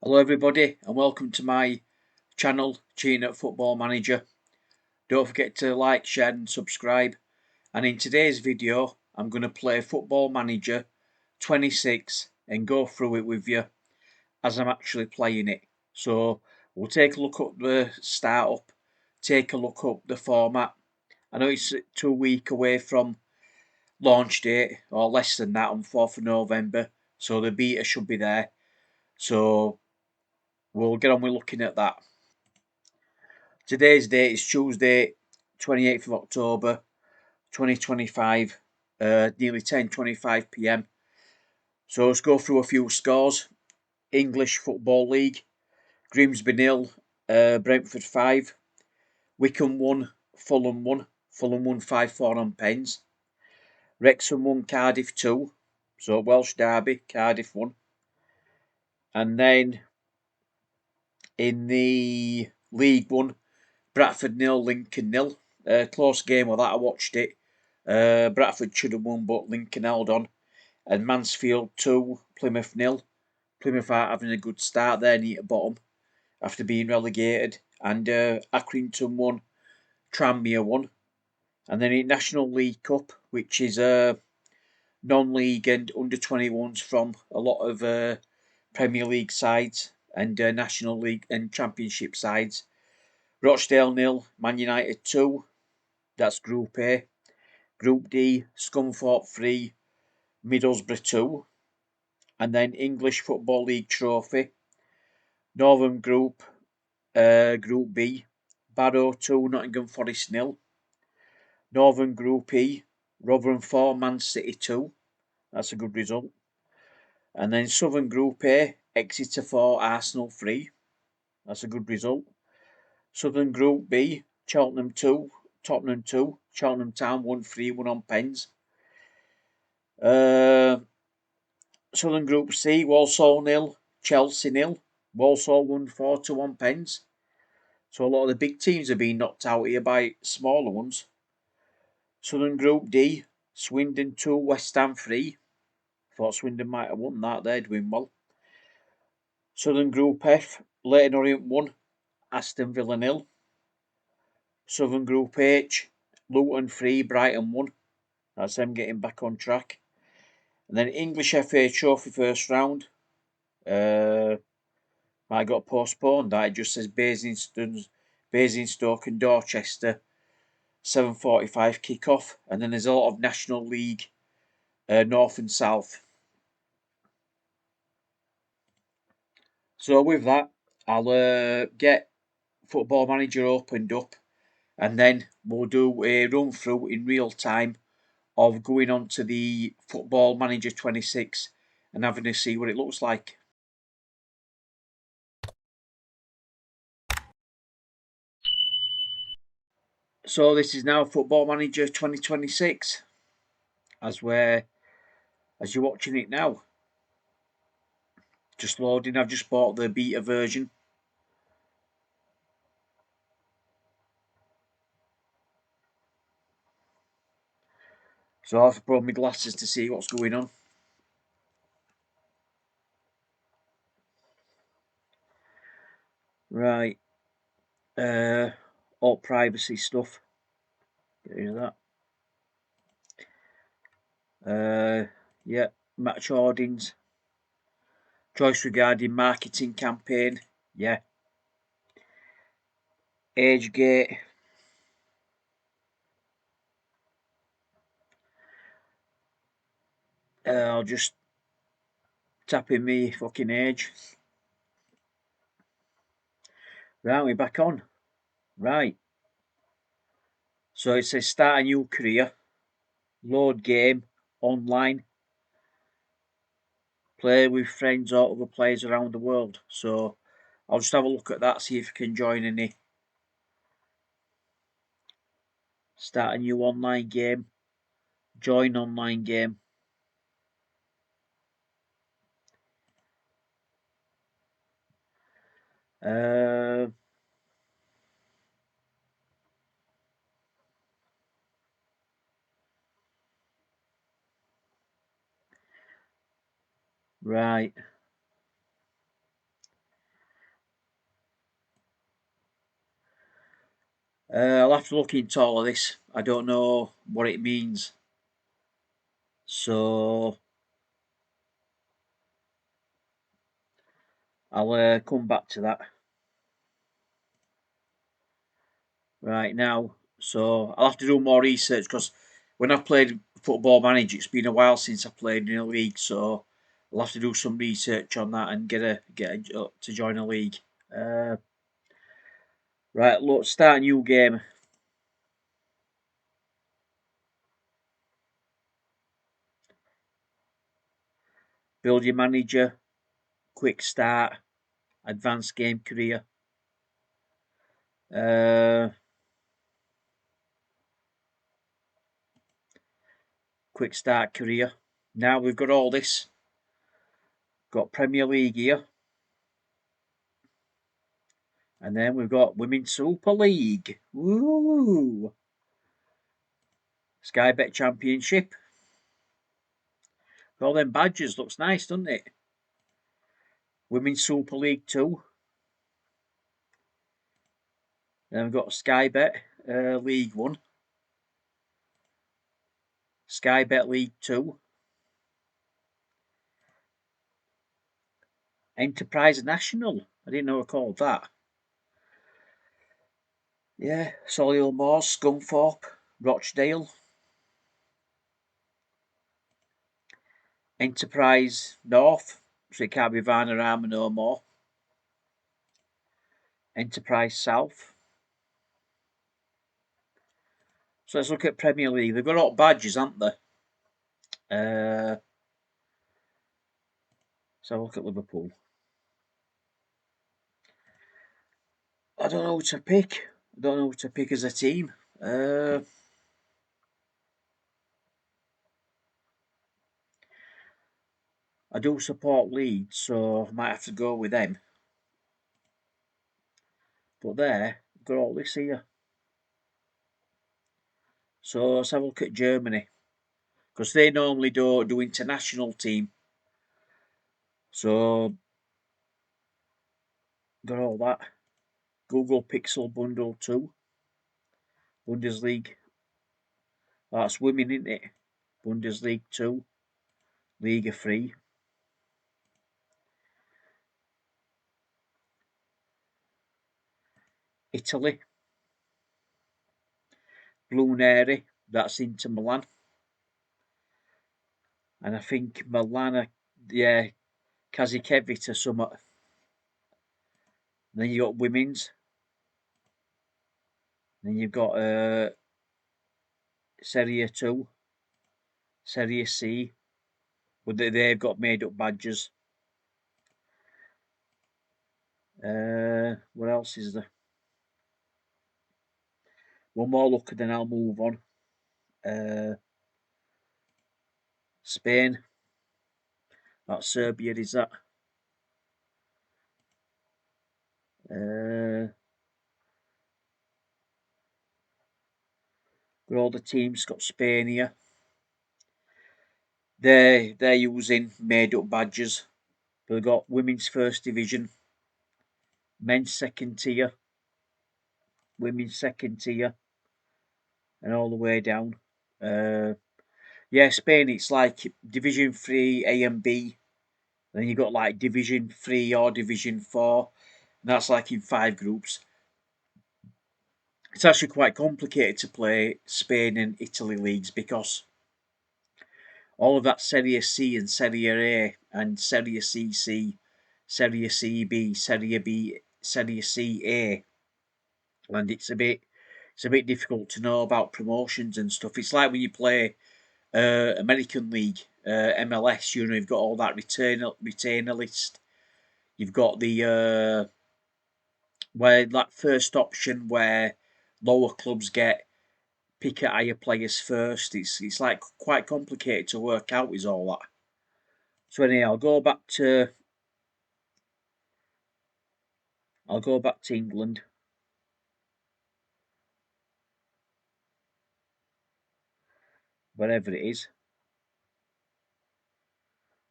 Hello everybody and welcome to my channel, Cheating at Football Manager. Don't forget to like, share and subscribe. And in today's video I'm going to play Football Manager 26 and go through it with you as I'm actually playing it. So we'll take a look at the startup, take a look up the format. I know it's 2 weeks away from launch date, or less than that, on 4th of November. So the beta should be there. So we'll get on with looking at that. Today's date is Tuesday, 28th of October, 2025, nearly 10:25 p.m. So let's go through a few scores. English Football League, Grimsby 0, Brentford 5, Wycombe 1, Fulham 1, Fulham won 5-4 on pens. Wrexham 1, Cardiff 2, so Welsh derby, Cardiff 1. And then in the League 1, Bradford 0, Lincoln 0. Close game with that, I watched it. Bradford should have won, but Lincoln held on. And Mansfield 2, Plymouth 0. Plymouth are having a good start there, near the bottom, after being relegated. And Accrington 1, Tranmere 1. And then in National League Cup, which is non-league and under-21s from a lot of Premier League sides and National League and Championship sides. Rochdale 0, Man United 2. That's Group A. Group D, Scunthorpe 3, Middlesbrough 2. And then English Football League Trophy. Northern Group, Group B, Barrow 2, Nottingham Forest 0. Northern Group E, Rotherham 4, Man City 2. That's a good result. And then Southern Group A, Exeter 4, Arsenal 3. That's a good result. Southern Group B, Cheltenham 2, Tottenham 2. Cheltenham Town won 3-1 on pens. Southern Group C, Walsall 0, Chelsea 0. Walsall won 4-2 on pens. So a lot of the big teams are being knocked out here by smaller ones. Southern Group D, Swindon 2, West Ham 3. Thought Swindon might have won that, they're doing well. Southern Group F, Leyton Orient 1, Aston Villa 0. Southern Group H, Luton 3, Brighton 1. That's them getting back on track. And then English FA Trophy first round. Might got postponed. That it just says Basingstoke and Dorchester, 7:45 kick-off. And then there's a lot of National League, North and South. So with that, I'll get Football Manager opened up, and then we'll do a run through in real time of going on to the Football Manager 26 and having to see what it looks like. So this is now Football Manager 2026, as you're watching it now. Just loading. I've just bought the beta version. So I have to put on my glasses to see what's going on. Right. All privacy stuff. Get rid of that. Yeah. Match hoardings. Choice regarding marketing campaign. Yeah. Age gate. I'll just tap in me fucking age. Right, we're back on. Right. So it says start a new career. Load game. Online. Play with friends or other players around the world. So I'll just have a look at that, see if I can join any. Start a new online game. Join online game. Uh, right. I'll have to look into all of this. I don't know what it means. So I'll come back to that right now. So I'll have to do more research because when I've played Football Manager, it's been a while since I played in a league. So I'll have to do some research on that and get to join a league. Right, look, start a new game. Build your manager. Quick start. Advanced game career. Quick start career. Now we've got all this. Got Premier League here. And then we've got Women's Super League. Woo! Sky Bet Championship. Got all them badges. Looks nice, doesn't it? Women's Super League 2. Then we've got Sky Bet League 1. Sky Bet League 2. Enterprise National. I didn't know I called that. Yeah, Solihull Moors, Scunthorpe, Rochdale. Enterprise North, so it can't be Vanarama no more. Enterprise South. So let's look at Premier League. They've got all badges, haven't they? So look at Liverpool. I don't know who to pick. I don't know who to pick as a team. I do support Leeds, so I might have to go with them. But there, we've got all this here. So let's have a look at Germany. Because they normally don't do international team. So, got all that. Google Pixel Bundle 2. Bundesliga. That's women, isn't it? Bundesliga 2. Liga 3. Italy. Blue Neri. That's Inter Milan. And I think Milan, yeah, Kazikevich or something. Then you got women's. Then you've got Serie 2, Serie C. But they've got made up badges. What else is there? One more look and then I'll move on. Spain. That's Serbia, is that? Got all the teams, got Spain here. They're using made up badges. They've got women's first division, men's second tier, women's second tier, and all the way down. Yeah, Spain, it's like Division 3 A and B. Then you got like Division 3 or Division 4. And that's like in 5 groups. It's actually quite complicated to play Spain and Italy leagues because all of that Serie C and Serie A and Serie CC, Serie CB, Serie B, Serie CA, and it's a bit difficult to know about promotions and stuff. It's like when you play American League, MLS. You know, you've got all that retainer list. You've got the where that first option where lower clubs get pick at higher players first. It's like quite complicated to work out. Is all that. So anyway, I'll go back to England. Wherever it is.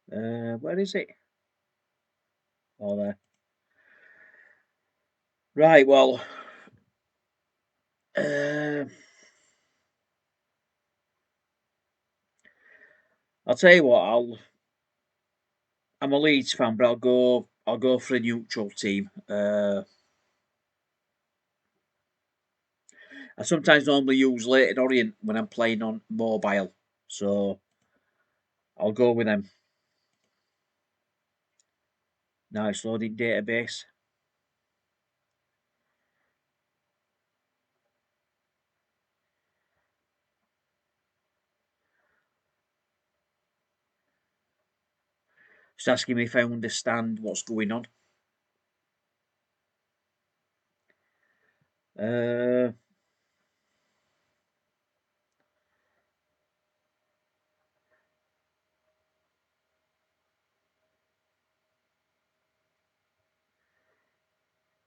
Where is it? Oh, there. Right, well, Uh, I'll tell you what. I'm a Leeds fan, but I'll go for a neutral team. I sometimes normally use Leighton Orient when I'm playing on mobile, so I'll go with them. Now it's loading database. Just asking me if I understand what's going on. Uh,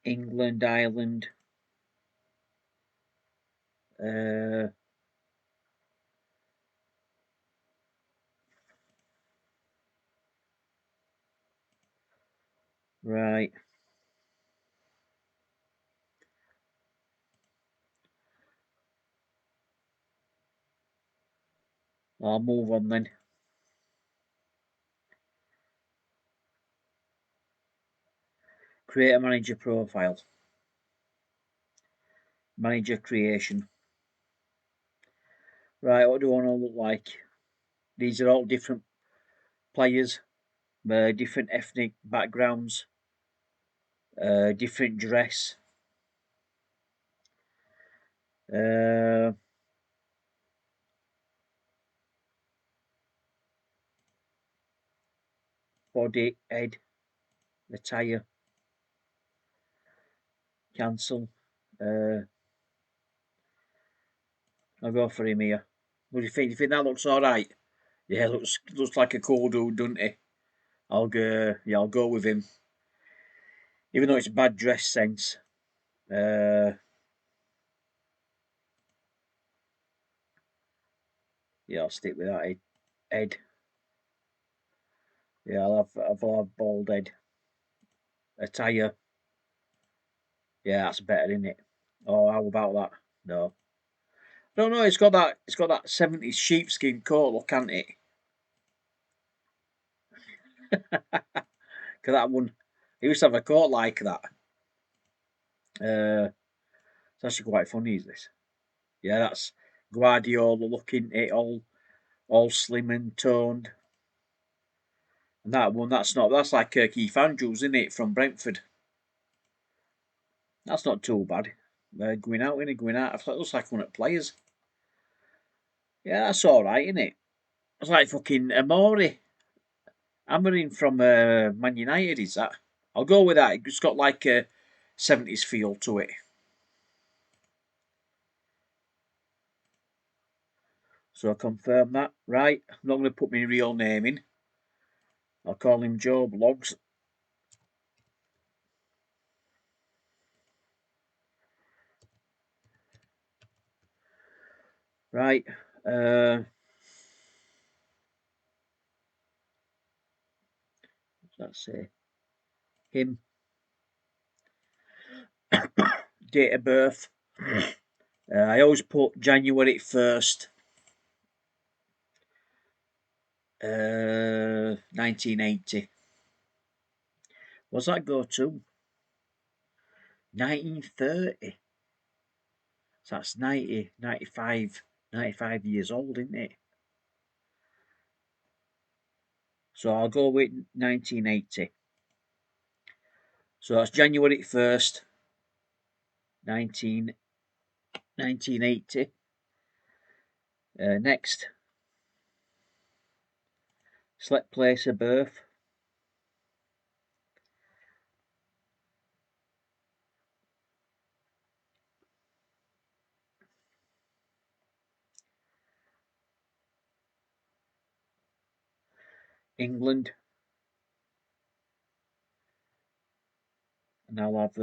England, Ireland. Uh, right. I'll move on then. Create a manager profile. Manager creation. Right, what do I want to look like? These are all different players, different ethnic backgrounds, different dress. Uh, Body, head, attire, cancel. Uh, I'll go for him here. What do you think? Do you think that looks all right? Yeah, looks like a cool dude, doesn't he? I'll go with him. Even though it's bad dress sense. Uh, yeah, I'll stick with that. Head. Yeah, I'll have bald head. Attire. Yeah, that's better, isn't it? Oh, how about that? No. No, no, it's got that 70s sheepskin coat look, hasn't it? Cause that one he used to have a coat like that. It's actually quite funny, is this? Yeah, that's Guardiola looking it all slim and toned. And that one, that's like Keith Andrews, isn't it, from Brentford? That's not too bad. Going out, innit? Going out. It looks like one of the players. Yeah, that's all right, isn't it? It's like fucking Amori. Hammering from Man United, is that? I'll go with that. It's got like a 70s feel to it. So I confirm that. Right. I'm not going to put my real name in. I'll call him Joe Blogs. Right. Let's say him. Date of birth. I always put January 1st, 1980. What's that go to? 1930. So that's 90, 95 years old, isn't it? So I'll go with 1980. So that's January 1st, 1980. Next, select place of birth. England. And I'll have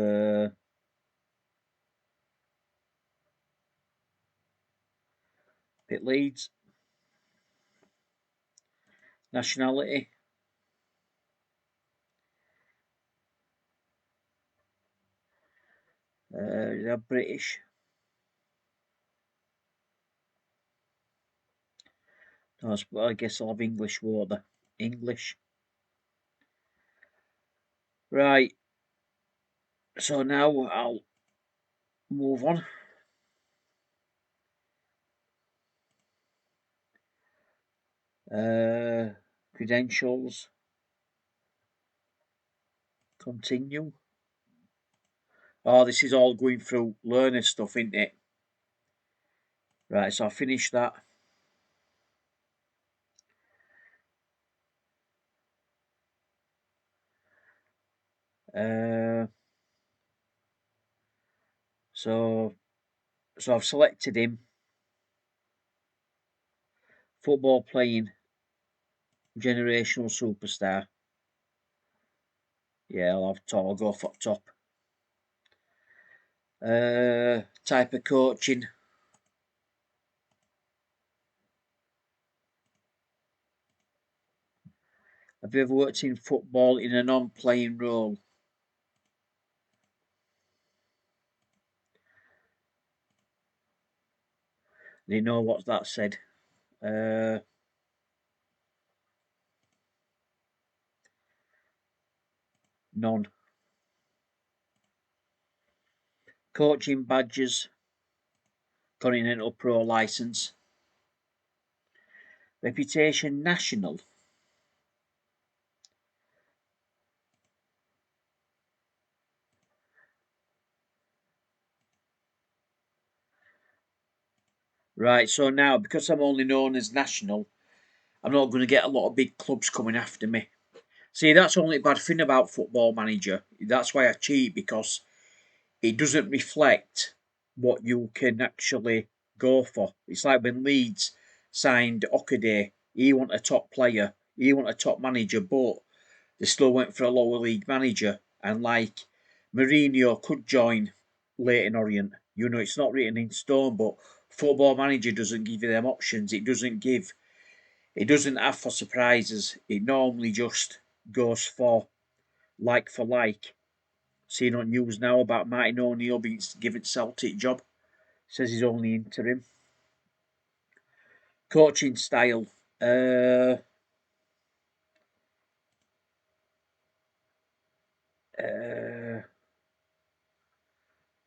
Pit Leeds. Nationality. British. Well, I guess I'll have English water. English. Right. So now I'll move on. Credentials. Continue. Oh, this is all going through learner stuff, isn't it? Right, so I'll finish that. Uh, so I've selected him. Football playing generational superstar. Yeah, I'll go for top. Type of coaching. Have you ever worked in football in a non-playing role? Do you know what that said? None. Coaching badges. Continental Pro license. Reputation national. Right, so now because I'm only known as national, I'm not going to get a lot of big clubs coming after me. See, that's the only bad thing about Football Manager. That's why I cheat, because it doesn't reflect what you can actually go for. It's like when Leeds signed Okaday, he wasn't a top player, he wasn't a top manager, but they still went for a lower league manager. And like Mourinho could join Leyton Orient. You know, it's not written in stone, but Football Manager doesn't give you them options. It doesn't have for surprises. It normally just goes for like. Seeing on news now about Martin O'Neill being given Celtic job. Says he's only interim. Coaching style. Uh, uh,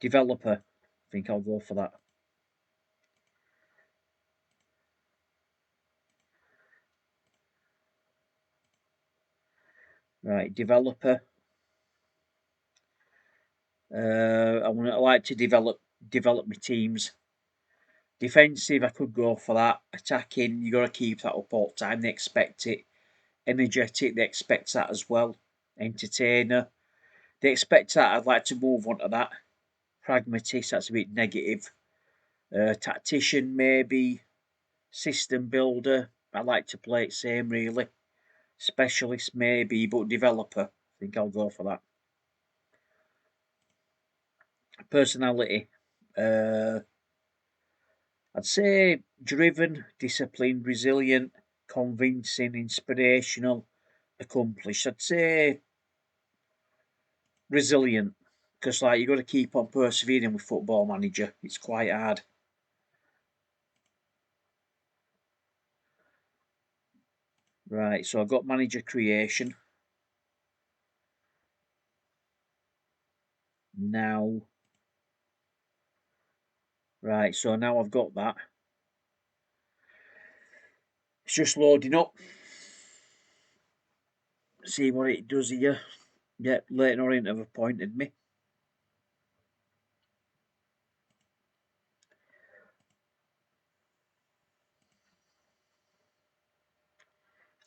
Developer. I think I'll go for that. Right, developer. I like to develop my teams. Defensive, I could go for that. Attacking, you got to keep that up all the time. They expect it. Energetic, they expect that as well. Entertainer, they expect that. I'd like to move on to that. Pragmatist, that's a bit negative. Tactician, maybe. System builder, I like to play it same really. Specialist, maybe, but developer, I think I'll go for that. Personality, uh, I'd say driven, disciplined, resilient, convincing, inspirational, accomplished. I'd say resilient, because like you got to keep on persevering with Football Manager. It's quite hard. Right, so I've got manager creation now. Right, so now I've got that. It's just loading up. See what it does here. Yep, Leighton Orient have appointed me.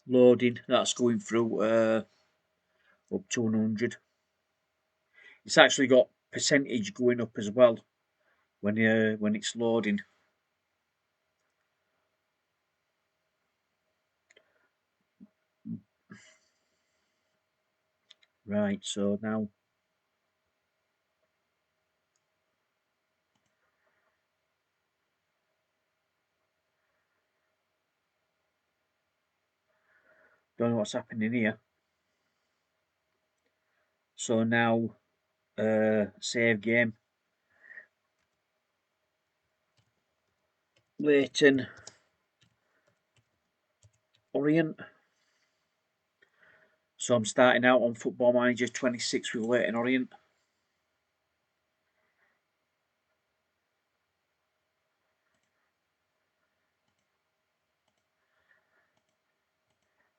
Loading, that's going through up to 100. It's actually got percentage going up as well when it's loading. Right, so now don't know what's happening here. So now save game. Leighton Orient. So I'm starting out on Football Manager 26 with Leyton Orient.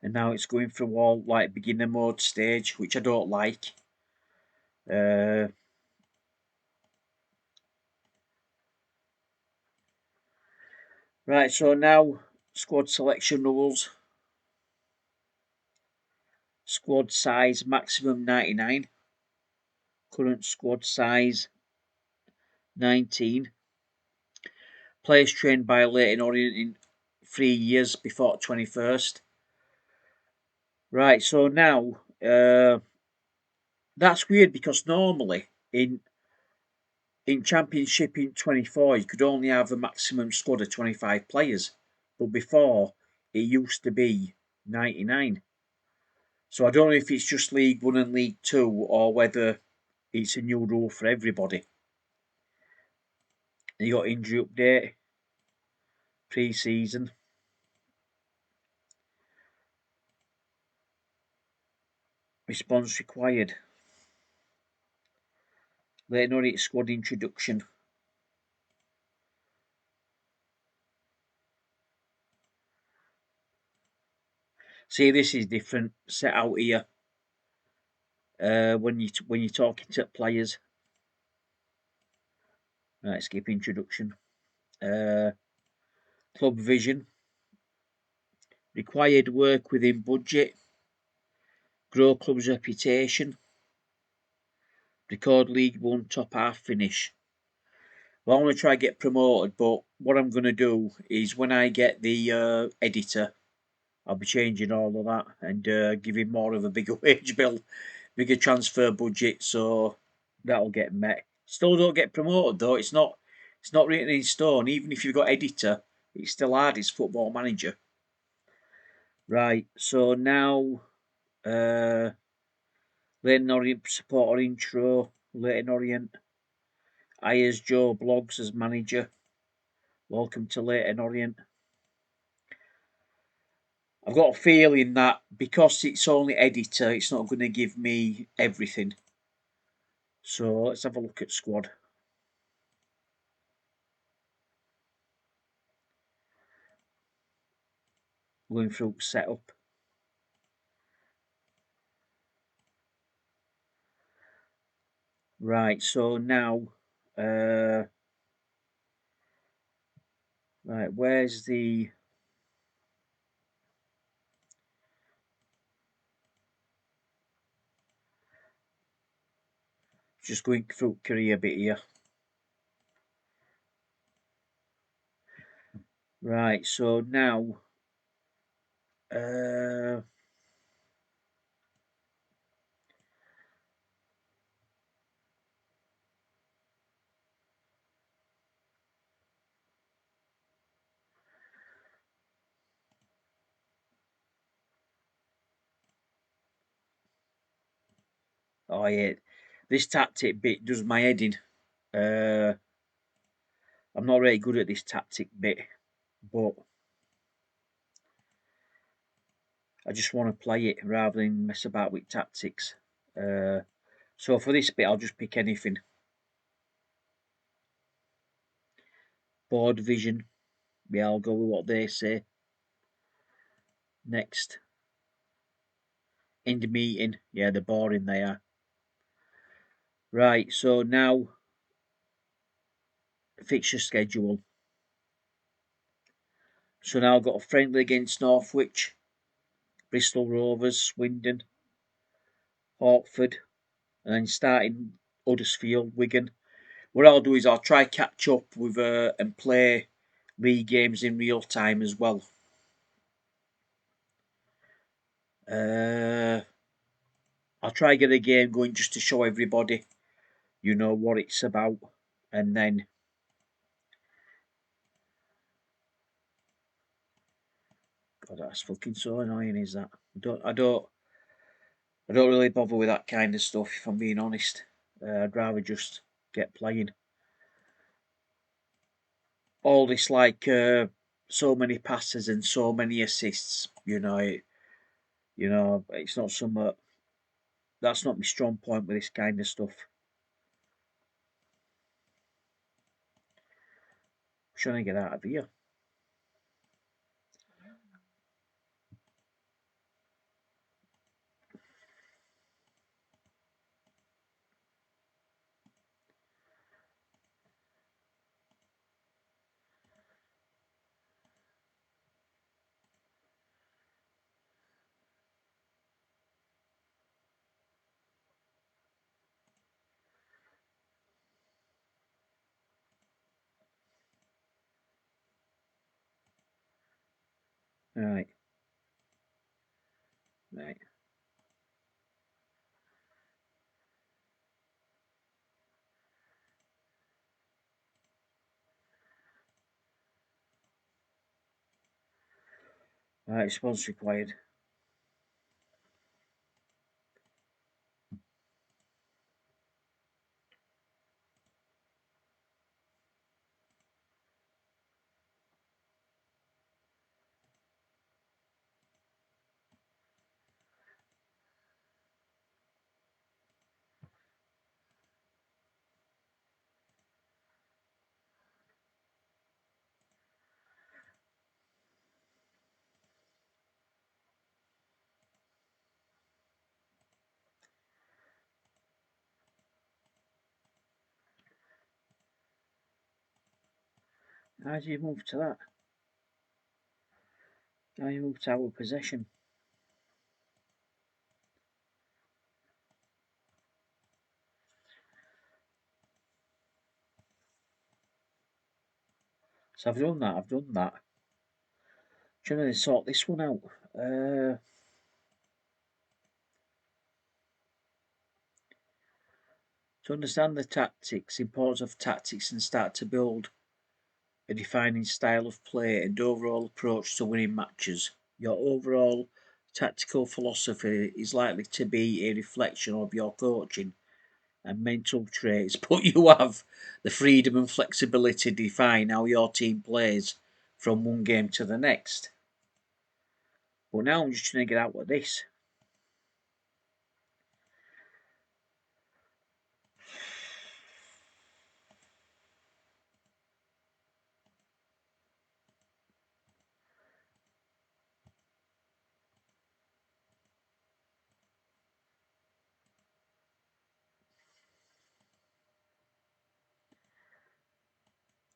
And now it's going through all like beginner mode stage, which I don't like. Right, so now squad selection rules. Squad size maximum 99. Current squad size 19. Players trained by Leyton Orient in 3 years before 21st. Right, so now that's weird because normally in Championship in 24 you could only have a maximum squad of 25 players, but before it used to be 99. So I don't know if it's just League 1 and League 2 or whether it's a new rule for everybody. You got injury update, pre-season. Response required. Leyton Orient squad introduction. See, this is different. Set out here when you're talking to players. Right, skip introduction. Club vision. Required work within budget. Grow club's reputation. Record League 1 top half finish. Well, I want to try and get promoted, but what I'm going to do is when I get the editor, I'll be changing all of that and giving more of a bigger wage bill, bigger transfer budget, so that'll get met. Still don't get promoted though. It's not written in stone. Even if you've got editor, it's still hard. It's Football Manager. Right. So now, Leyton Orient supporter intro. Leyton Orient. Ayers Joe blogs as manager. Welcome to Leyton Orient. I've got a feeling that because it's only editor, it's not going to give me everything. So let's have a look at squad. Going through setup. Right, so now, right, where's the... Just going through career bit here. Right, so now, oh yeah, this tactic bit does my head in. I'm not really good at this tactic bit, but I just want to play it rather than mess about with tactics. So for this bit, I'll just pick anything. Board vision. Yeah, I'll go with what they say. Next. End meeting. Yeah, they're boring, they are. Right, so now fixture schedule. So now I've got a friendly against Northwich, Bristol Rovers, Swindon, Hawkford, and then starting Huddersfield, Wigan. What I'll do is I'll try catch up with and play league games in real time as well. I'll try get a game going just to show everybody, you know, what it's about, and then God, that's fucking so annoying. Is that? I don't really bother with that kind of stuff. If I'm being honest, I'd rather just get playing. All this like so many passes and so many assists. It's not some. That's not my strong point with this kind of stuff. I'm trying to get out of here. Right, right. Right, response required. How do you move to that? How do you move to our possession? So I've done that. I've done that. Trying to sort this one out. To understand the tactics, importance of tactics, and start to build a defining style of play and overall approach to winning matches. Your overall tactical philosophy is likely to be a reflection of your coaching and mental traits, but you have the freedom and flexibility to define how your team plays from one game to the next. But now I'm just trying to get out of this.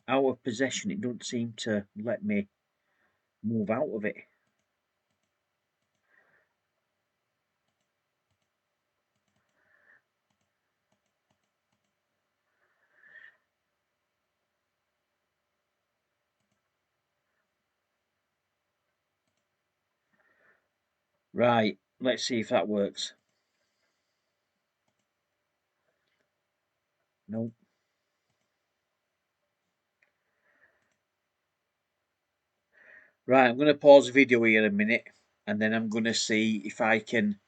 Out of possession, it doesn't seem to let me move out of it. Right, let's see if that works. No. Right, I'm going to pause the video here a minute and then I'm going to see if I can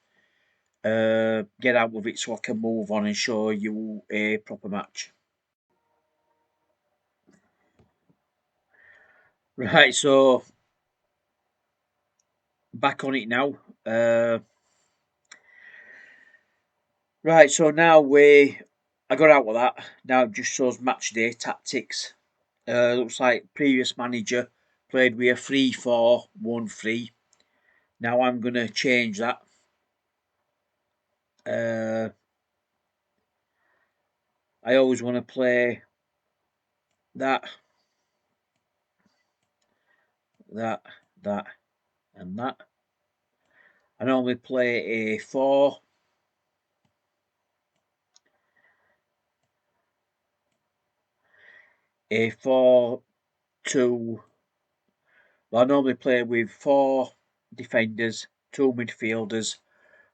get out of it so I can move on and show you a proper match. Right, so back on it now. Right, so now I got out of that. Now it just shows match day tactics. Looks like previous manager played with a 3-4-1-3. Now I'm going to change that. I always want to play that, that, that, and that. I normally play a 4, a 4-2. Well, I normally play with 4 defenders, 2 midfielders,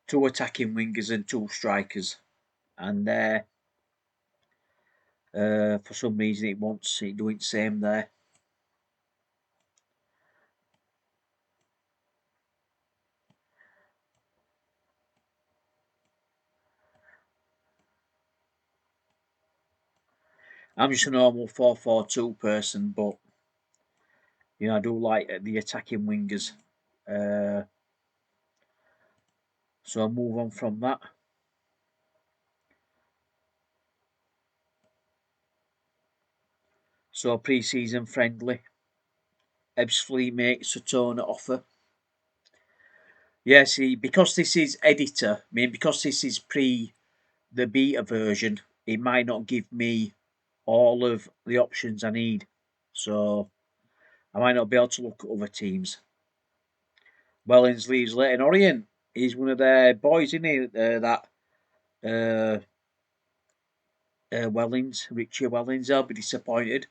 2 attacking wingers, and 2 strikers. And for some reason, it wants it doing the same there. I'm just a normal 4-4-2 person, but You know, I do like the attacking wingers. So I'll move on from that. So pre-season friendly. Ebbsfleet makes a tone offer. Yeah, see, because this is editor, I mean, because this is the beta version, it might not give me all of the options I need. So I might not be able to look at other teams. Wellens leaves Leighton Orient. He's one of their boys, isn't he? Uh, Wellens, Richie Wellens. I'll be disappointed.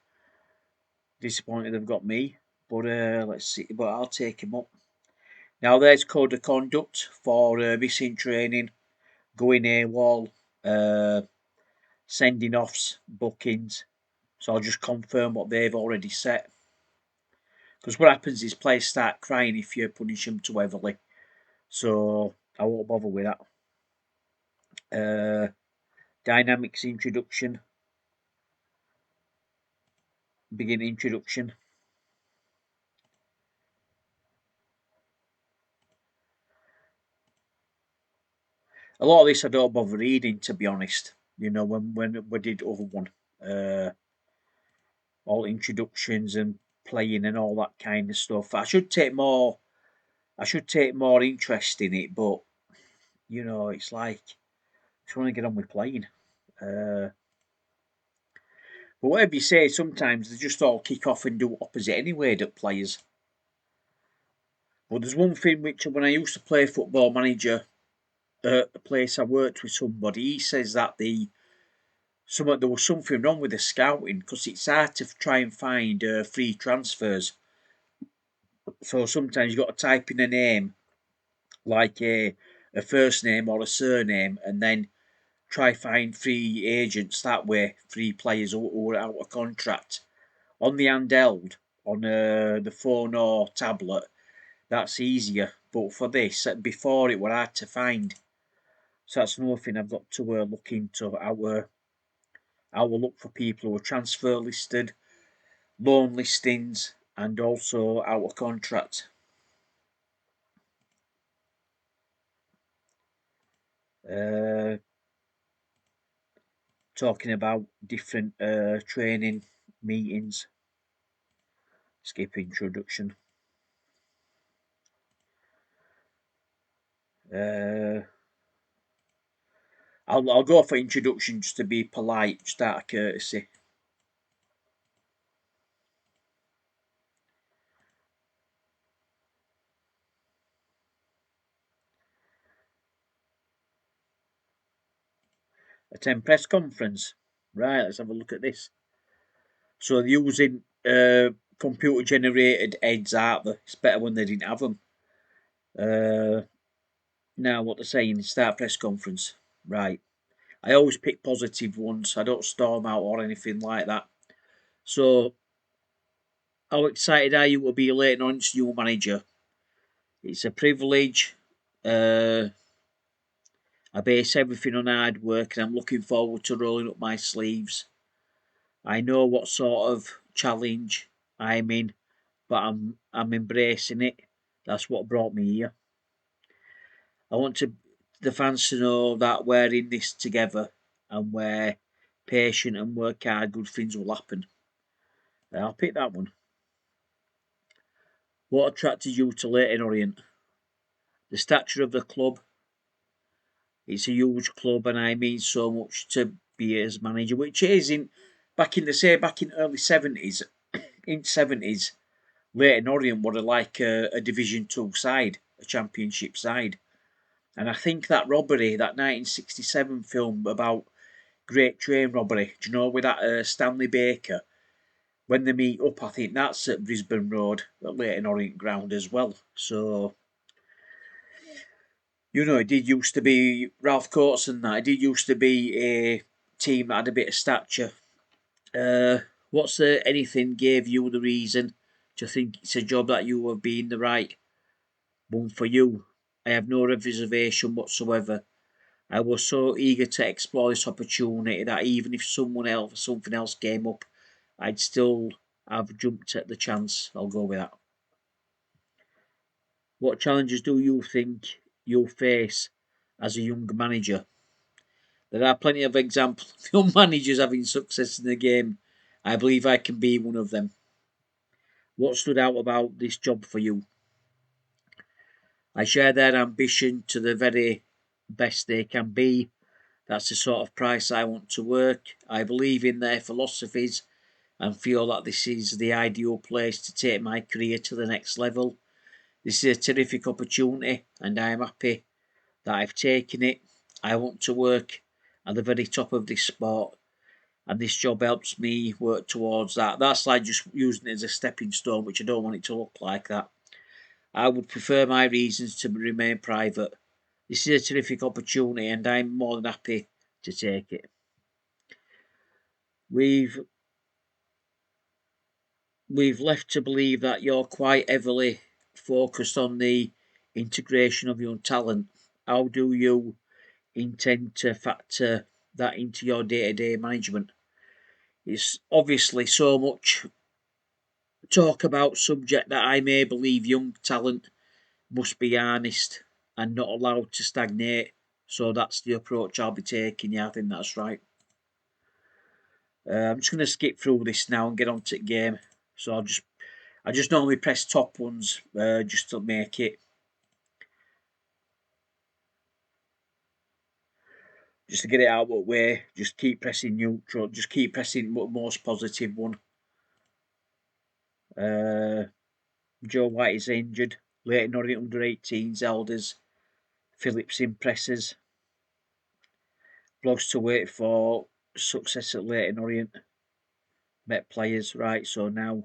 Disappointed they've got me. But let's see. But I'll take him up. Now there's code of conduct for missing training, going AWOL, sending offs, bookings. So I'll just confirm what they've already set. Because what happens is players start crying if you punish them too heavily. So I won't bother with that. Dynamics introduction. Begin introduction. A lot of this I don't bother reading, to be honest. You know, when we did other one, all introductions and playing and all that kind of stuff. I should take more. I should take more interest in it, but you know, it's like I just want to get on with playing. But whatever you say, sometimes they just all kick off and do opposite anyway, the players. But there's one thing which, when I used to play Football Manager at the place I worked with somebody, he says that there was something wrong with the scouting because it's hard to try and find free transfers. So sometimes you've got to type in a name, like a first name or a surname, and then try find free agents that way, free players who are out of contract. On the handheld, on the phone or tablet, that's easier. But for this, before it were hard to find. So that's another thing I've got to look into. I will look for people who are transfer listed, loan listings, and also out of contract. Uh, Talking about different training meetings. Skip introduction. Uh, I'll go for introduction just to be polite, just out of courtesy. Attend press conference. Right, let's have a look at this. So they're using computer generated heads, aren't they? It's better when they didn't have them. Now, what they're saying, start press conference. Right. I always pick positive ones. I don't storm out or anything like that. So, how excited are you to be Leighton Orient's new manager? It's a privilege. I base everything on hard work and I'm looking forward to rolling up my sleeves. I know what sort of challenge I'm in, but I'm embracing it. That's what brought me here. I want the fans to know that we're in this together and we're patient and work hard, good things will happen. I'll pick that one. What attracted you to Leighton Orient? The stature of the club. It's a huge club and I mean so much to be as manager, which it is back in early 70s, in 70s, Leighton Orient were like a Division 2 side, a championship side. And I think that robbery, that 1967 film about Great Train Robbery, do you know, with that Stanley Baker, when they meet up, I think that's at Brisbane Road, at Leighton Orient Ground as well. So, you know, it did used to be Ralph Coates and that. It did used to be a team that had a bit of stature. What's anything gave you the reason to think it's a job that you have been the right one for you? I have no reservation whatsoever. I was so eager to explore this opportunity that even if something else came up, I'd still I've jumped at the chance. I'll go with that. What challenges do you think you'll face as a young manager? There are plenty of examples of young managers having success in the game. I believe I can be one of them. What stood out about this job for you? I share their ambition to the very best they can be. That's the sort of price I want to work. I believe in their philosophies and feel that this is the ideal place to take my career to the next level. This is a terrific opportunity and I am happy that I've taken it. I want to work at the very top of this sport and this job helps me work towards that. That's like just using it as a stepping stone, which I don't want it to look like that. I would prefer my reasons to remain private. This is a terrific opportunity and I'm more than happy to take it. We've left to believe that you're quite heavily focused on the integration of young talent. How do you intend to factor that into your day-to-day management? It's obviously so much talk about subject that I may believe young talent must be harnessed and not allowed to stagnate. So that's the approach I'll be taking. Yeah, I think that's right. I'm just going to skip through this now and get on to the game. So I just normally press top ones just to make it. Just to get it out of the way, just keep pressing neutral, just keep pressing the most positive one. Joe White is injured. Leighton Orient under 18s, elders. Phillips impresses. Blogs to wait for success at Leighton Orient. Met players, right, so now.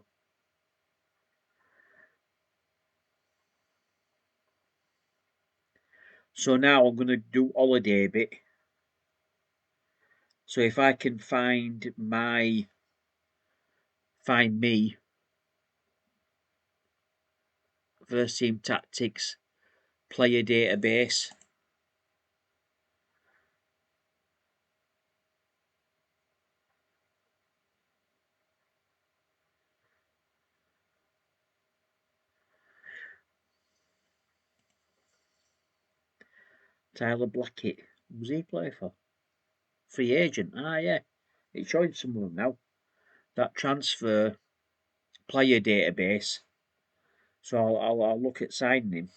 So now I'm going to do holiday bit. So if I can find me first team tactics player database. Tyler Blackett. Who's he play for? Free agent. Ah, yeah. It's showing some of them now. That transfer player database. So I'll look at signing him.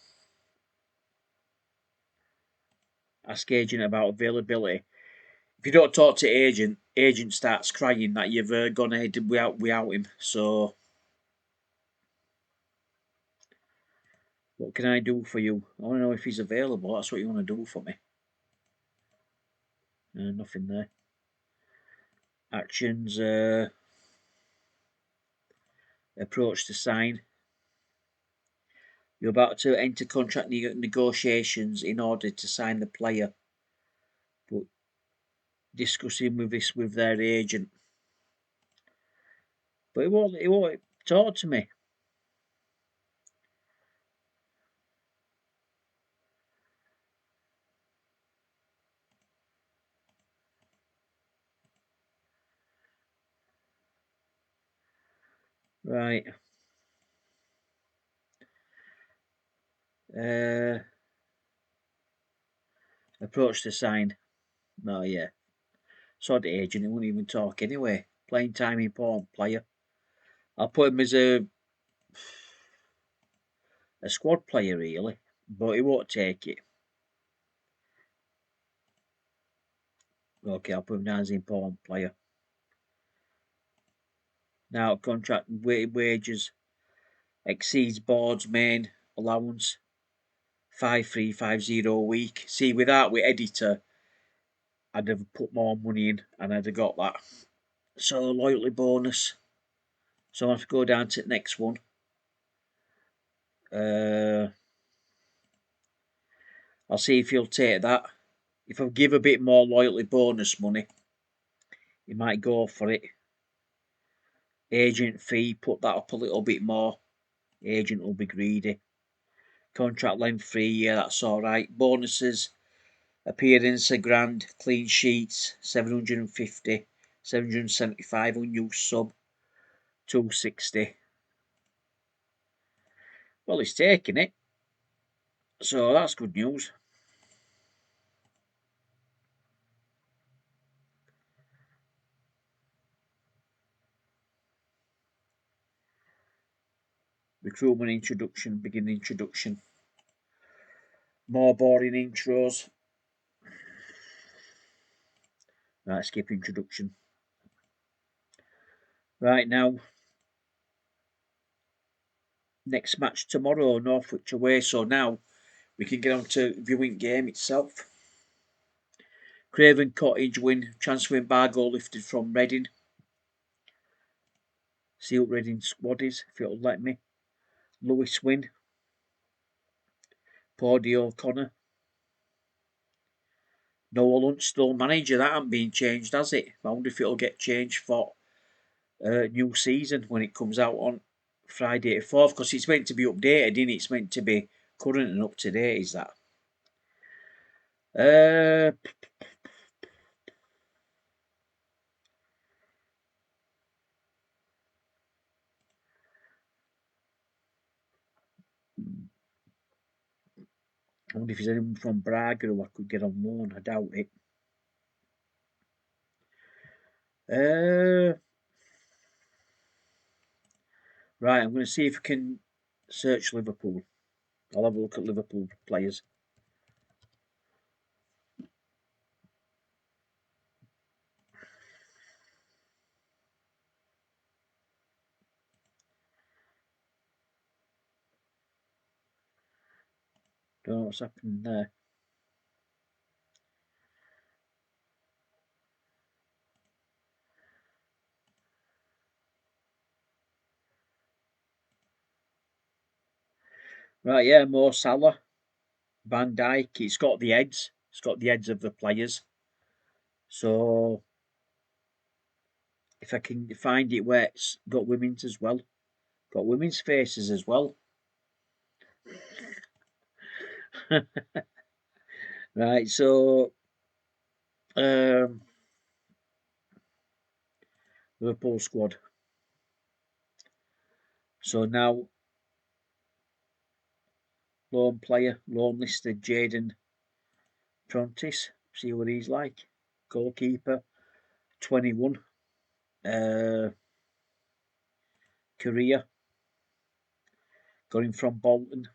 Ask agent about availability. If you don't talk to agent starts crying that you've gone ahead without him. So what can I do for you? I want to know if he's available. That's what you want to do for me. Nothing there. Actions. Approach to sign. You're about to enter contract negotiations in order to sign the player, but discussing with their agent. But he won't talk to me. Right. Approach to sign. No, yeah. Sod agent, he won't even talk anyway. Playing time important player. I'll put him as a squad player really, but he won't take it. Okay, I'll put him down as an important player. Now contract wages exceeds board's main allowance. 5350 a week. See, without with editor, I'd have put more money in and I'd have got that. So loyalty bonus. So I have to go down to the next one. I'll see if he'll take that. If I give a bit more loyalty bonus money, he might go for it. Agent fee, put that up a little bit more. Agent will be greedy. Contract length 3 year, that's alright. Bonuses, appearance a grand, clean sheets 750, 775 unused sub. 260. Well, he's taking it, so that's good news. Recruitment introduction, begin introduction. More boring intros. Right, skip introduction. Right now, next match tomorrow, Northwich away. So now we can get on to viewing game itself. Craven Cottage win. Transfer embargo lifted from Reading. See what Reading squad is, if it'll let me. Lewis win. Pordy O'Connor. Noel Hunt still manager. That hasn't been changed, has it? I wonder if it'll get changed for new season when it comes out on Friday the 4th, because it's meant to be updated, isn't it? It's meant to be current and up to date, is that? I wonder if there's anyone from Braga who I could get on loan. I doubt it. Right, I'm going to see if I can search Liverpool. I'll have a look at Liverpool players. Don't know what's happening there. Right, yeah, Mo Salah, Van Dijk. It's got the heads. It's got the heads of the players. So if I can find it where it's got women's as well, got women's faces as well. Right, so Liverpool squad. So now loan player, loan listed Jaden Prentice. See what he's like. Goalkeeper, 21. Career, got him from Bolton.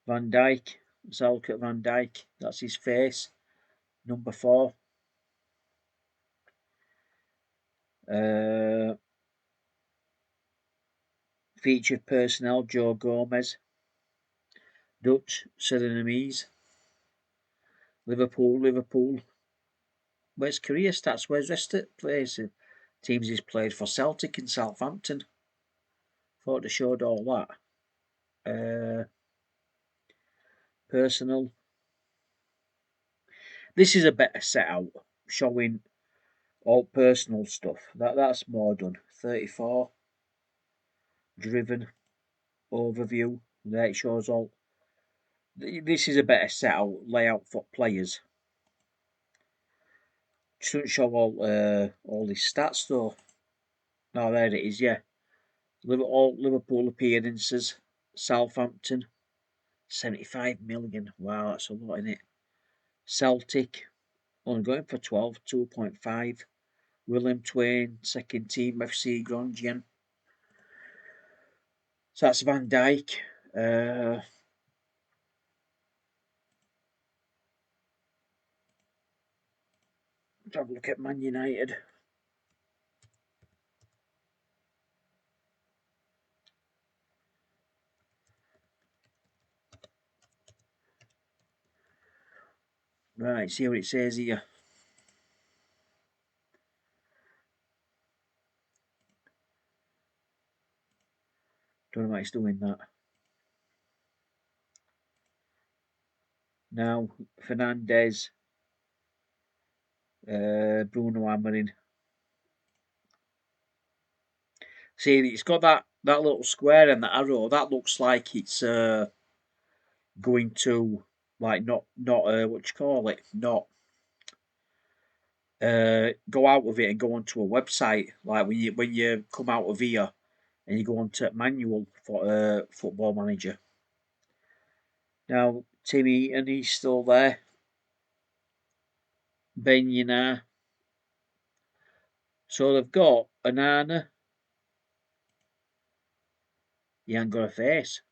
Van Dijk, let's have a look at Van Dijk. That's his face. Number 4. Featured personnel, Joe Gomez. Dutch, Surinamese. Liverpool. Where's career stats? Where's rest of places? Teams he's played for: Celtic and Southampton. Thought they showed all that. Personal. This is a better set out, showing all personal stuff. That's more done. 34. Driven. Overview. There it shows all. This is a better set out layout for players. Shouldn't show all his stats though. No, there it is. Yeah, all Liverpool appearances. Southampton, 75 million. Wow, that's a lot in it. Celtic, only going for 12, 2.5. William Twain, second team, FC Groningen. So that's Van Dijk. Let's have a look at Man United. Right, see what it says here. Don't know why it's doing that. Now, Fernandez, Bruno Amarin. See, it's got that little square and the arrow. That looks like it's going to, like, not what you call it, not go out of it and go onto a website, like when you come out of here and you go onto manual for Football Manager. Now Tim Eaton, he's still there. Ben Yedder. So they've got Anana. He ain't got a face.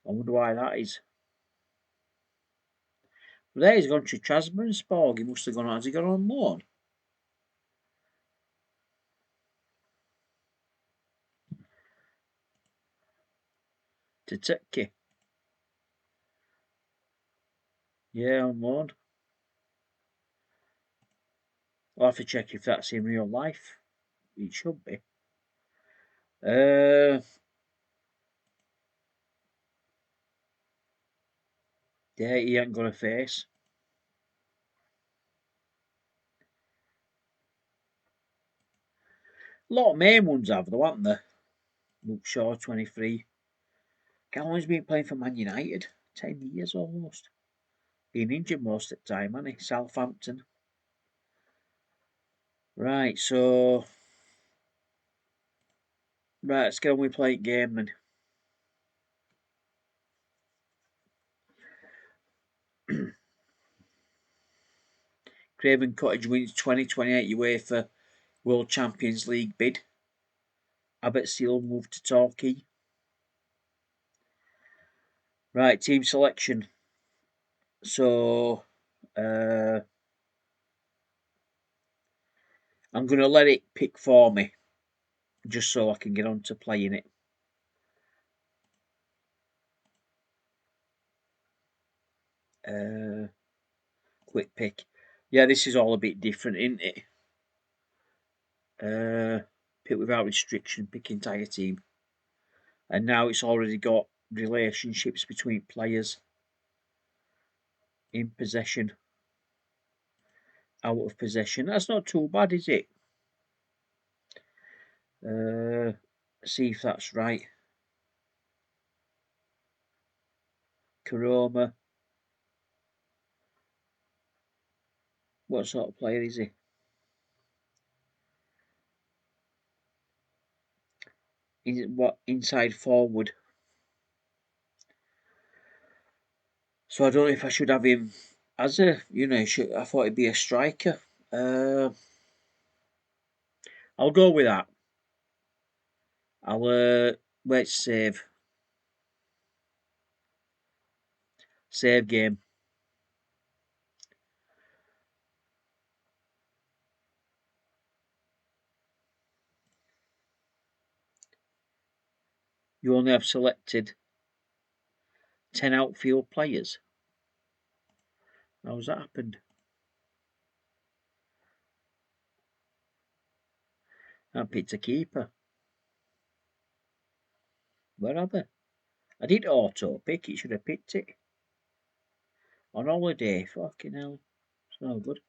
I wonder why that is. But there he's gone to Trabzonspor. He must have gone. Has he gone on loan? To Turkey. Yeah, on loan. I'll have to check if that's in real life. It should be. Yeah, he ain't got a face. A lot of main ones have though, haven't they? Luke Shaw, 23. Callum's been playing for Man United. 10 years almost. Been injured most of the time, hasn't he? Southampton. Right, so... Right, let's get on with play game then. Craven Cottage wins 2028 UEFA World Champions League bid. Abbotsford moved to Torquay. Right, team selection. So, I'm going to let it pick for me, just so I can get on to playing it. Quick pick. Yeah, this is all a bit different, isn't it? Pick without restriction, pick entire team. And now it's already got relationships between players. In possession. Out of possession. That's not too bad, is it? See if that's right. Karoma. What sort of player is he? What inside forward? So I don't know if I should have him as a, I thought he'd be a striker. I'll go with that. I'll let's save. Save game. You only have selected 10 outfield players. How's that happened? I picked a keeper. Where are they? I did auto pick, it should have picked it. On holiday, fucking hell. It's no good.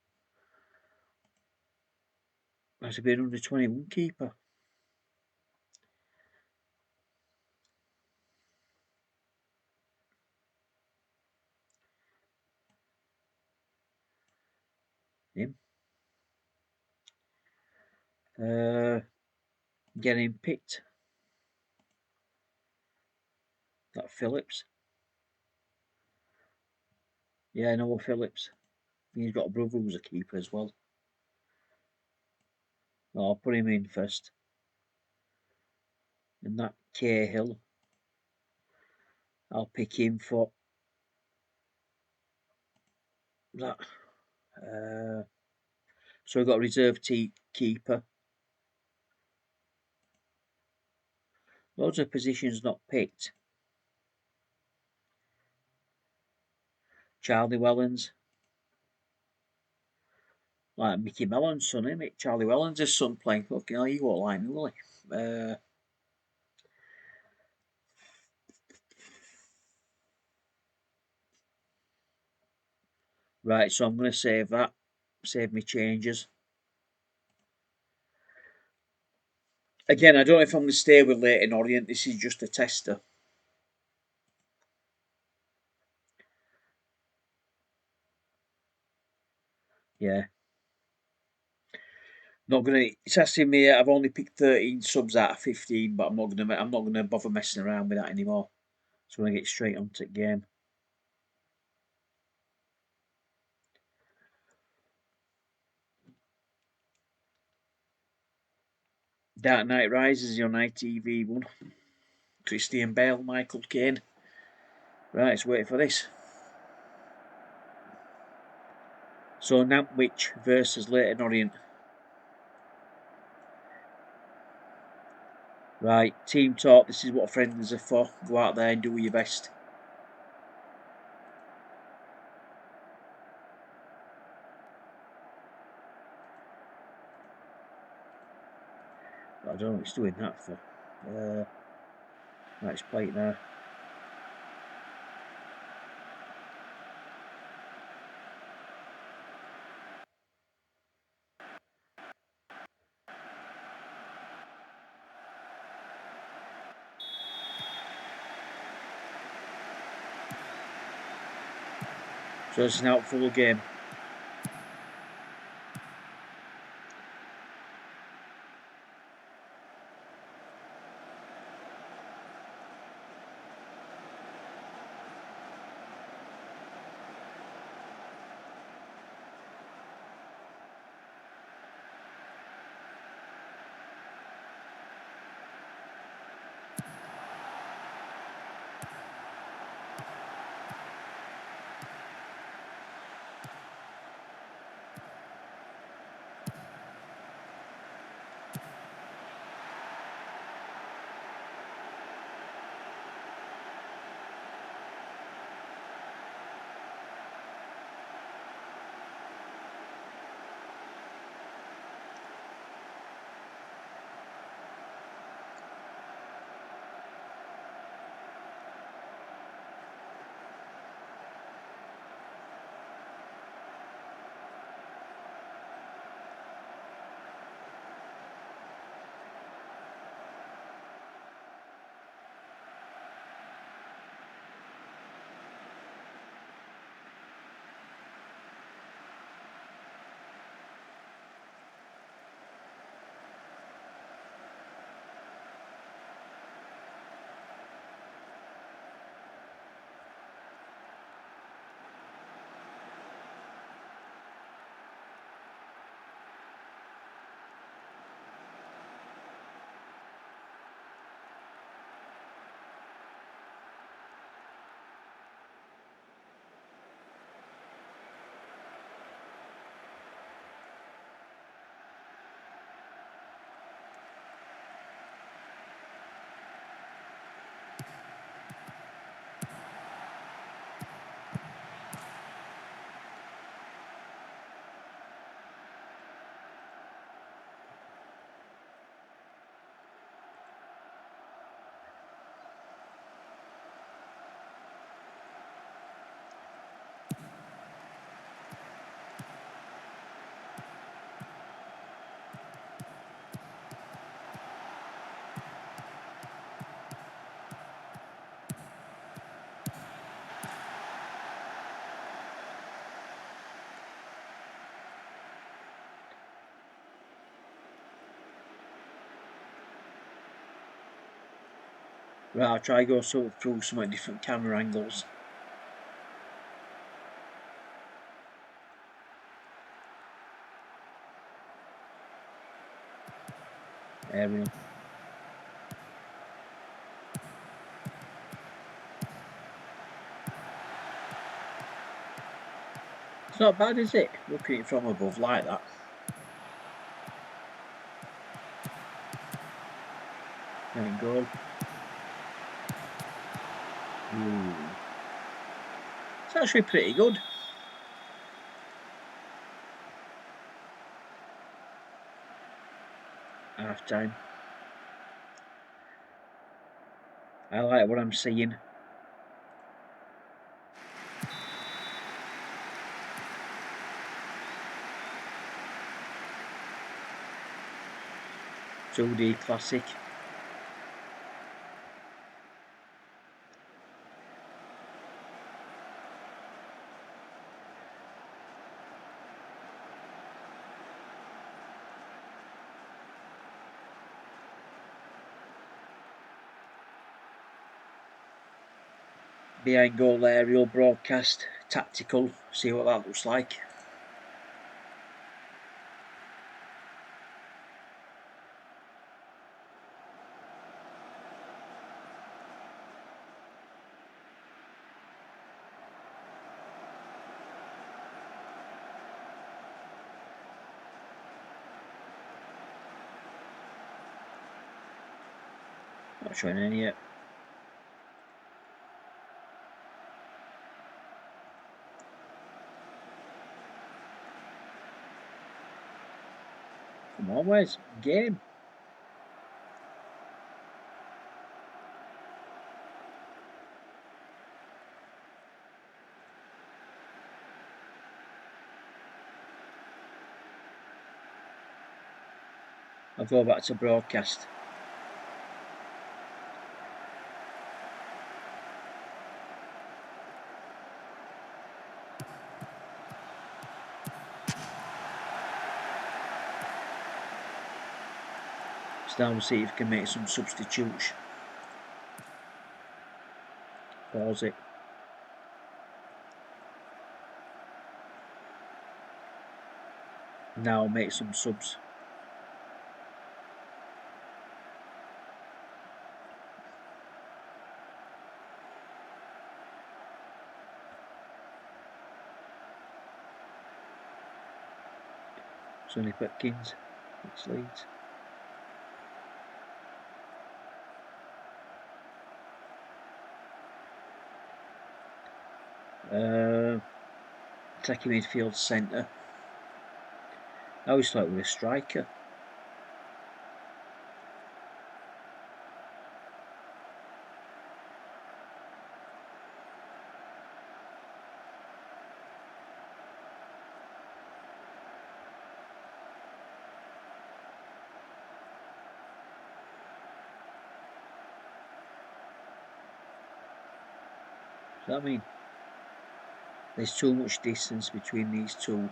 Has to be an under 21 keeper. Him. Getting picked. That Phillips. Yeah, Noah Phillips. He's got a brother who's a keeper as well. I'll put him in first. And that Cahill, I'll pick him for that. So we've got a reserve keeper. Loads of positions not picked. Charlie Wellens. Like Mickey Mellon's son, isn't it? Charlie Wellens' son playing. Fucking hell, he won't like me, will he? Right, so I'm going to save that. Save me changes. Again, I don't know if I'm going to stay with Leyton Orient. This is just a tester. Yeah. Not gonna. It's asking me. I've only picked 13 subs out of 15, but I'm not gonna bother messing around with that anymore. So I'm gonna get straight onto the game. Dark Knight Rises on ITV1. Christian Bale, Michael Caine. Right, let's wait for this. So Nantwich versus Leyton Orient. Right, team talk. This is what friendlies are for. Go out there and do your best. I don't know what it's doing that for. Right, let's play it now. So it's an out full game. Right, I'll try go through some different camera angles. Aerial. It's not bad, is it? Looking at it from above like that. Right, goal. Ooh. It's actually pretty good. Half time. I like what I'm seeing. Two-D classic. behind goal aerial broadcast, tactical, see what that looks like. Not showing any yet. Come on, where's game? I'll go back to broadcast. So now we'll see if we can make some substitutes. Pause it. Now make some subs. Sonny Watkins, it's Leeds. Attacking midfield centre. I always thought we were a striker. So I mean, there's too much distance between these two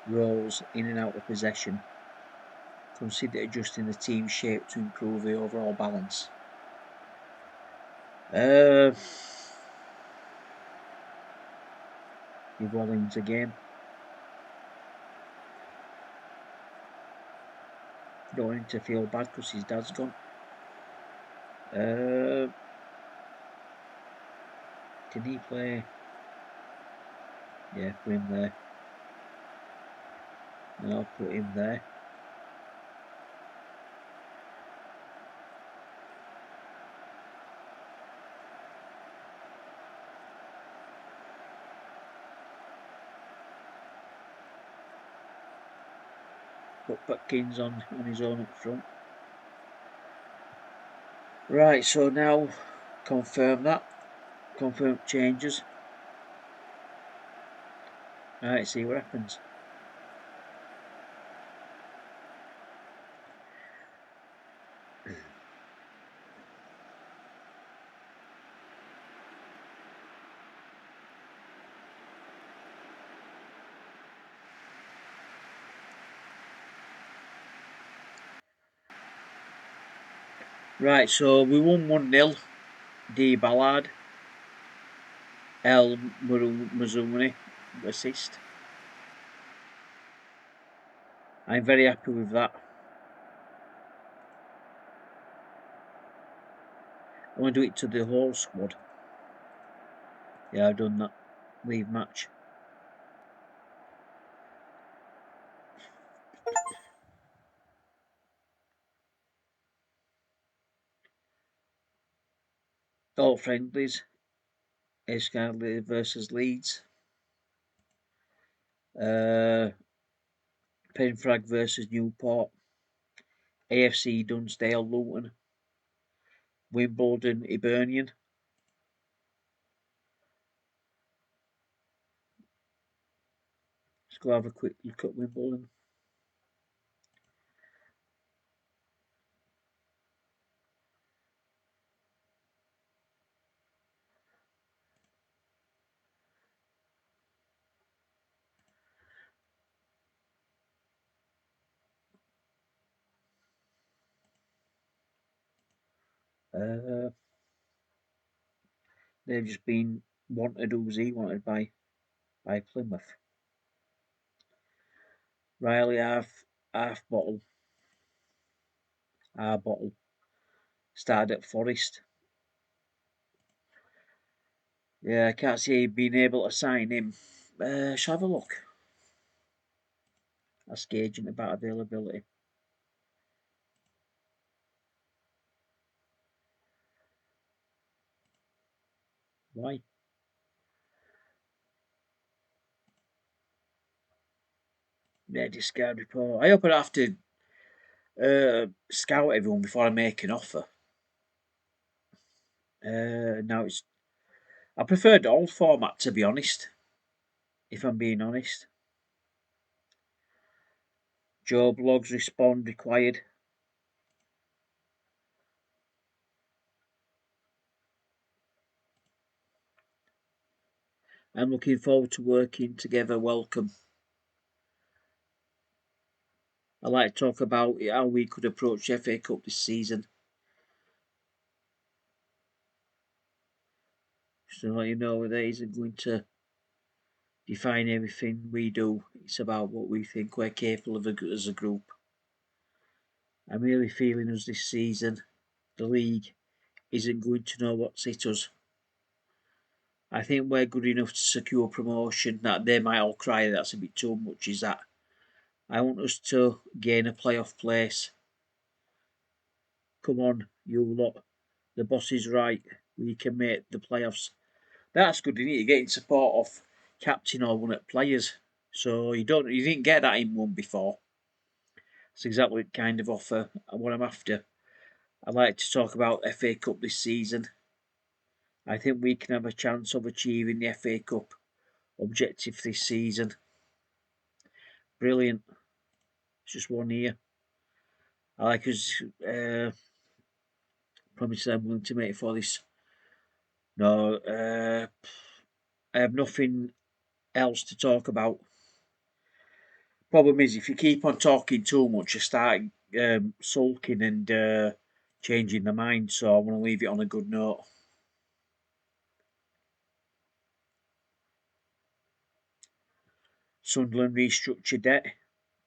roles in and out of possession. Consider adjusting the team shape to improve the overall balance. New Orleans again. Don't want him to feel bad because his dad's gone. Can he play? Yeah, put him there. No, I'll put him there. Put Watkins on his own up front. Right, so now confirm that. Confirm changes. Alright, see what happens. Right, so we won 1-0. D Ballard. El Mazuni assist. I'm very happy with that. I want to do it to the whole squad. Yeah, I've done that. Leave match. All friendlies. Escarley versus Leeds. Penfrag versus Newport. AFC Dunsdale Luton. Wimbledon Hibernian. Let's go have a quick look at Wimbledon. They've just been wanted. Who's he wanted by Plymouth? Riley half bottle, our bottle. Started at Forest. Yeah, I can't see being able to sign him. Shall I have a look? Ask agent about availability. Why? Yeah, discard report. I hope I don't have to scout everyone before I make an offer. Now it's. I prefer the old format, to be honest. If I'm being honest. Job logs respond required. I'm looking forward to working together. Welcome. I like to talk about how we could approach the FA Cup this season. So let you know that isn't going to define everything we do. It's about what we think we're capable of as a group. I'm really feeling us this season. The league isn't going to know what's hit us. I think we're good enough to secure promotion. That they might all cry that's a bit too much, is that? I want us to gain a playoff place. Come on, you lot. The boss is right. We can make the playoffs. That's good, isn't it? You're getting support of captain or one of players. So you didn't get that in one before. It's exactly the kind of offer what I'm after. I'd like to talk about FA Cup this season. I think we can have a chance of achieving the FA Cup objective this season. Brilliant. It's just one year. I like us promise I'm willing to make it for this. No, I have nothing else to talk about. Problem is, if you keep on talking too much, you start sulking and changing the mind. So I want to leave it on a good note. Sunderland restructure debt.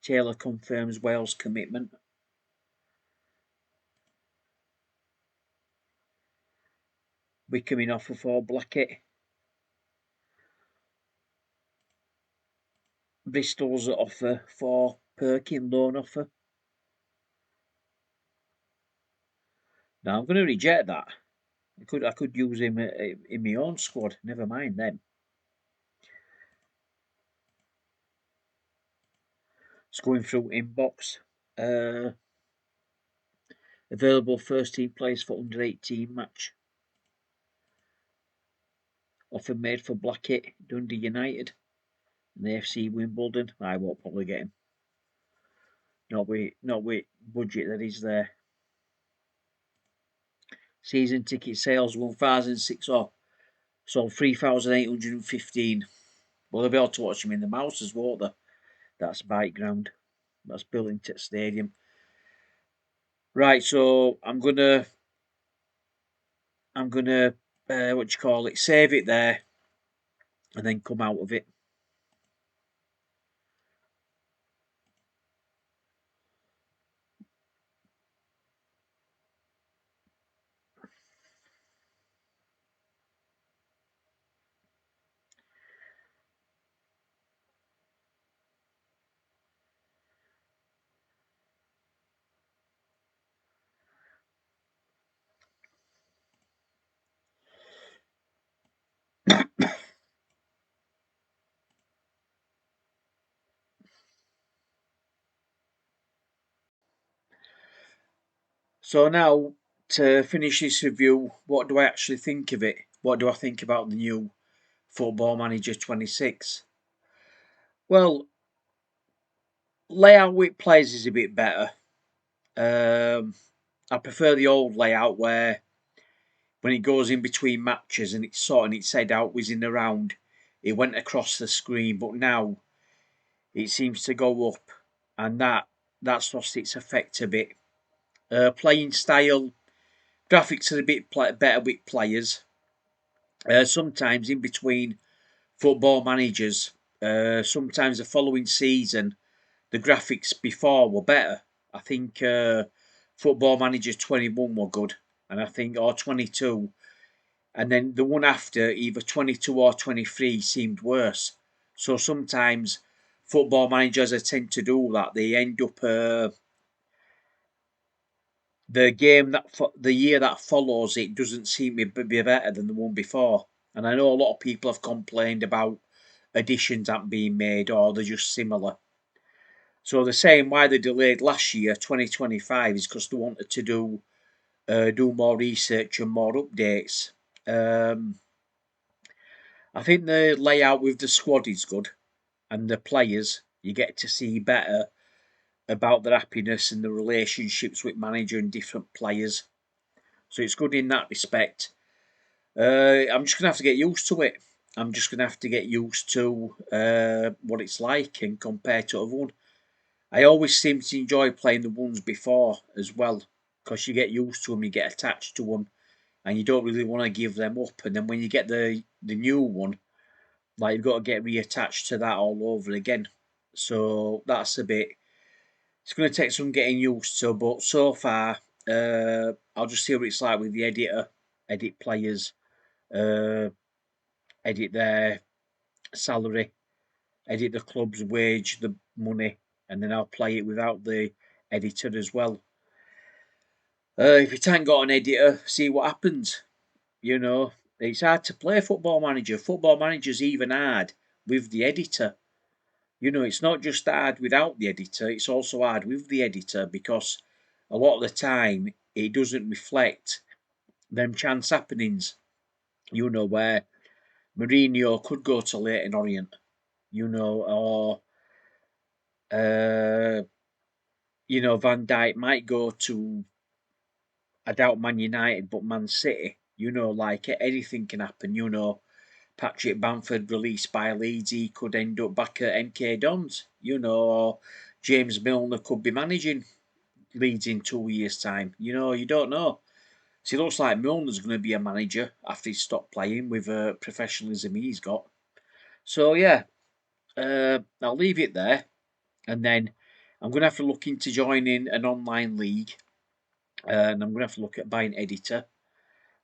Taylor confirms Wales' commitment. Wickham in offer for Blackett. Bristol's offer for Perkin, loan offer. Now I'm going to reject that. I could use him in my own squad. Never mind them. It's going through inbox. Available first team players for under 18 match. Offer made for Blackett, Dundee United, and the FC Wimbledon. I won't probably get him. Not with budget that is there. Season ticket sales 1,006 off. Sold 3,815. Well, they'll be able to watch him in the Mousers, won't they? That's bike ground. That's Billington Stadium. Right, so I'm gonna what you call it, save it there, and then come out of it. So now to finish this review, what do I actually think of it? What do I think about the new Football Manager 26? Well, layout with players is a bit better. I prefer the old layout where when it goes in between matches and it's sorting its head out, whizzing around, it went across the screen. But now it seems to go up, and that's lost its effect a bit. Playing style, graphics are a bit better with players. Sometimes in between football managers, sometimes the following season, the graphics before were better. I think Football Manager 21 were good, and I think or 22, and then the one after either 22 or 23 seemed worse. So sometimes football managers tend to do that. They end up the year that follows it doesn't seem to be better than the one before. And I know a lot of people have complained about additions aren't being made or they're just similar. So they're saying why they delayed last year, 2025, is because they wanted to do more research and more updates. I think the layout with the squad is good, and the players you get to see better about their happiness and the relationships with manager and different players. So it's good in that respect. I'm just gonna have to get used to it. I'm just gonna have to get used to what it's like and compare to other one. I always seem to enjoy playing the ones before as well because you get used to them, you get attached to them, and you don't really want to give them up. And then when you get the new one, like you've got to get reattached to that all over again. So that's a bit. It's going to take some getting used to, but so far, I'll just see what it's like with the editor, edit players, uh, edit their salary, edit the club's wage, the money, and then I'll play it without the editor as well. If you ain't got an editor, see what happens. You know, it's hard to play Football Manager. Football Manager's even hard with the editor. You know, it's not just hard without the editor, it's also hard with the editor because a lot of the time it doesn't reflect them chance happenings. You know, where Mourinho could go to Leyton Orient, you know, or uh, Van Dijk might go to, I doubt Man United, but Man City. You know, like anything can happen. You know, Patrick Bamford released by Leeds, he could end up back at MK Dons. You know, or James Milner could be managing Leeds in 2 years' time. You know, you don't know. So it looks like Milner's going to be a manager after he's stopped playing with professionalism he's got. So yeah, I'll leave it there, and then I'm going to have to look into joining an online league, and I'm going to have to look at buying editor.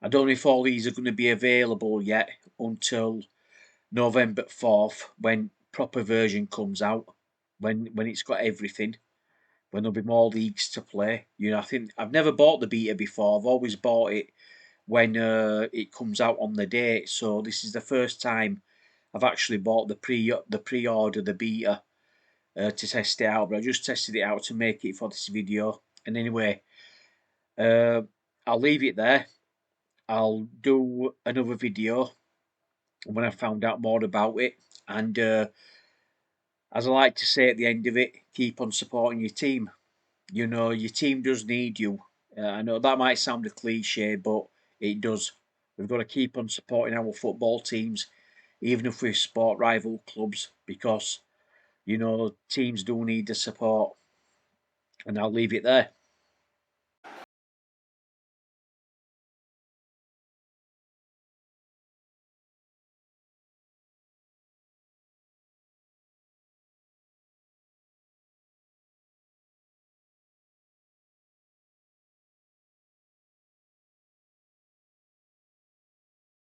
I don't know if all these are going to be available yet until November 4th when proper version comes out, when it's got everything, when there'll be more leagues to play. You know, I think I've never bought the beta before. I've always bought it when it comes out on the date. So this is the first time I've actually bought the pre-order the beta to test it out. But I just tested it out to make it for this video. And anyway, uh, I'll leave it there. I'll do another video when I found out more about it. And as I like to say at the end of it, keep on supporting your team. You know, your team does need you. I know that might sound a cliche, but it does. We've got to keep on supporting our football teams, even if we support rival clubs, because, teams do need the support. And I'll leave it there.